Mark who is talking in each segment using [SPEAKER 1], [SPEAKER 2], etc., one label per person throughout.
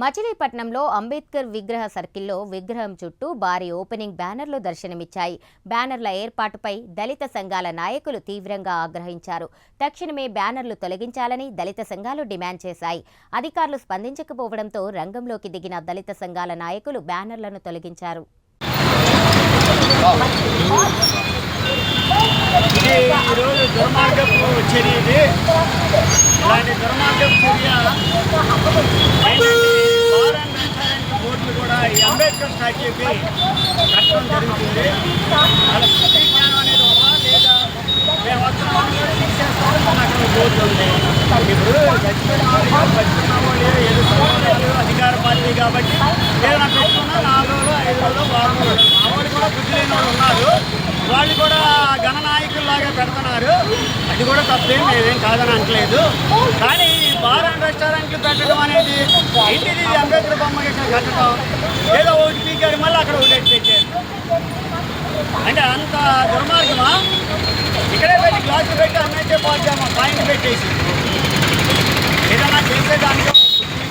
[SPEAKER 1] మచిలీపట్నంలో అంబేద్కర్ విగ్రహ సర్కిల్లో విగ్రహం చుట్టూ భారీ ఓపెనింగ్ బ్యానర్లు దర్శనమిచ్చాయి. బ్యానర్ల ఏర్పాటుపై దళిత సంఘాల నాయకులు తీవ్రంగా ఆగ్రహించారు. తక్షణమే బ్యానర్లు తొలగించాలని దళిత సంఘాలు డిమాండ్ చేశాయి. అధికారులు స్పందించకపోవడంతో రంగంలోకి దిగిన దళిత సంఘాల నాయకులు బ్యానర్లను తొలగించారు.
[SPEAKER 2] అంబేద్కర్ స్టాచ్యూకి కట్టడం జరుగుతుంది. వాళ్ళ జ్ఞానం అనేది ఉందా లేదా మేము అక్కడ పోతుంది. ఇప్పుడు అధికార పార్టీ కాబట్టి ఏదైనా పెట్టుకున్నా 4 రోజులు 5 రోజులు బాగున్నారు. మామూలు కూడా బుద్ధి లేని వాళ్ళు ఉన్నారు. వాళ్ళు కూడా గణనాయకుల్లాగా పెడుతున్నారు. అది కూడా తప్పేం మేమేం కాదని అనట్లేదు. కానీ బార్ అండ్ రెస్టారెంట్లు పెట్టడం అనేది ఏంటిది? అంబేద్కర్ బొమ్మ కట్టడం ఏదో ఒకటి పీకారు, మళ్ళీ అక్కడ ఒకటి పెట్టారు. అంటే అంత దుర్మార్గమా? ఇక్కడే పెట్టి గ్లాసులు పెట్టి అన్నైతే పోతామా పాయింట్ పెట్టేసి ఏదైనా చేసేదానికి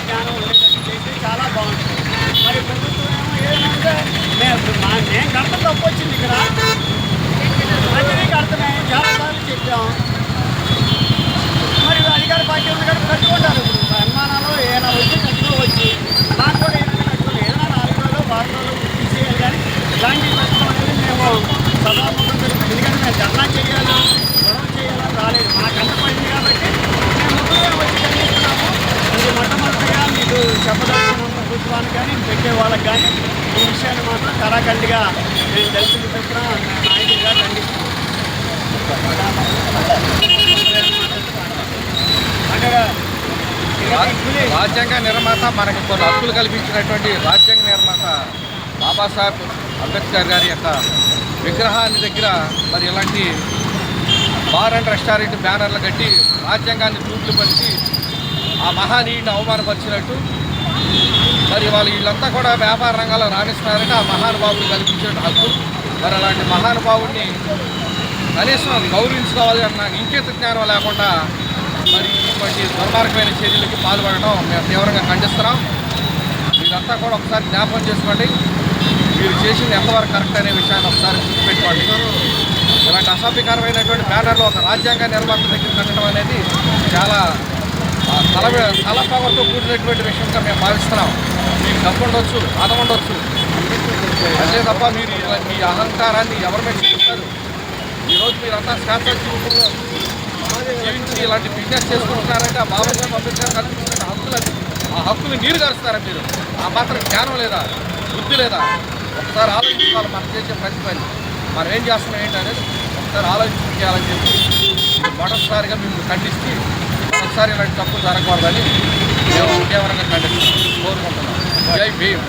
[SPEAKER 2] జ్ఞానం ఉండేటట్టు చేస్తే చాలా బాగుంటుంది. మరి ప్రభుత్వం ఏమంటే నేను కడతం తప్పు వచ్చింది. ఇక్కడ ప్రతిదీ కడతమే చాలాసార్లు చెప్పాం. మరి అధికార పార్టీ ఉంది కానీ కట్టుకుంటారు. ఇప్పుడు అనుమానాలు ఏదైనా వచ్చి కట్టుకోవచ్చు. నాకు కూడా ఏదైనా కట్టుకోవాలి. ఏదైనా 4 రోజులు 6 రోజులు తీసేయాలి. కానీ ఇలాంటివి కట్టుకోవడం అనేది మేము సభాముఖం జరుగుతుంది. ఎందుకంటే మేము ధర్నా చేయాలి, గొడవ చేయాలని రాలేదు. మాకు అంతపోయింది కాబట్టి మేము ముందుగా వచ్చి ఖండిస్తున్నాము. ఇది మొట్టమొదటిగా మీకు చెప్పదలుచుకున్నాం. ప్రభుత్వానికి కానీ పెట్టే వాళ్ళకి కానీ ఈ విషయాన్ని మాత్రం కరాఖండిగా నేను దళితుల తరఫున నాయకుడిగా ఖండిస్తున్నాను.
[SPEAKER 3] రాజ్యాంగ నిర్మాత మనకి కొన్ని హక్కులు కల్పించినటువంటి రాజ్యాంగ నిర్మాత బాబాసాహెబ్ అంబేద్కర్ గారి యొక్క విగ్రహాన్ని దగ్గర మరి ఇలాంటి బార్ అండ్ రెస్టారెంట్ బ్యానర్లు కట్టి రాజ్యాంగాన్ని తూట్లు పరిచి ఆ మహానీయుడిని అవమానపరిచినట్టు మరి వీళ్ళంతా కూడా వ్యాపార రంగాల్లో రాణిస్తున్నారంటే ఆ మహానుభావుడు కల్పించిన హక్కు. మరి అలాంటి మహానుభావుడిని కనీసం గౌరవించుకోవాలి అన్న ఇంకేత జ్ఞానం లేకుండా మరి ఇటువంటి దుర్మార్గమైన చర్యలకి పాల్పడడం మేము తీవ్రంగా ఖండిస్తున్నాం. మీరంతా కూడా ఒకసారి జ్ఞాపకం చేసుకోండి. మీరు చేసింది ఎంతవరకు కరెక్ట్ అనే విషయాన్ని ఒకసారి గుర్తుపెట్టుకోండి. ఇలాంటి అసభ్యకరమైనటువంటి బ్యానర్లు ఒక రాజ్యాంగ నిర్మాత దగ్గర కట్టడం అనేది చాలా తలపవర్తో కూడినటువంటి విషయంగా మేము భావిస్తున్నాం. మీకు డబ్బు ఉండొచ్చు, ఆదం ఉండొచ్చు, అంతే తప్ప మీరు మీ అహంకారాన్ని ఎవరి మీద చూపుతారు? ఈరోజు మీరంతా శాస్త్ర జీవితంలో జీవించి ఇలాంటి బిజినెస్ చేసుకుంటున్నారంటే ఆ బాబాసాహెబ్ అంబేద్కర్ కల్పించిన హక్కులు, ఆ హక్కులు నీరు కలుస్తారు. మీరు ఆ మాత్రం జ్ఞానం లేదా, బుద్ధి లేదా? ఒకసారి ఆలోచించాలి. మనం చేసే ప్రతి పని మనం ఏం చేస్తున్నాం ఏంటనేది ఒకసారి ఆలోచించాలని చెప్పి మొదటిసారిగా మిమ్మల్ని ఖండిస్తే ఒకసారి ఇలాంటి తప్పులు జరగకూడదని మేము తీవ్రంగా ఖండిస్తున్నాం, కోరుకుంటున్నాం. జై భీమ్.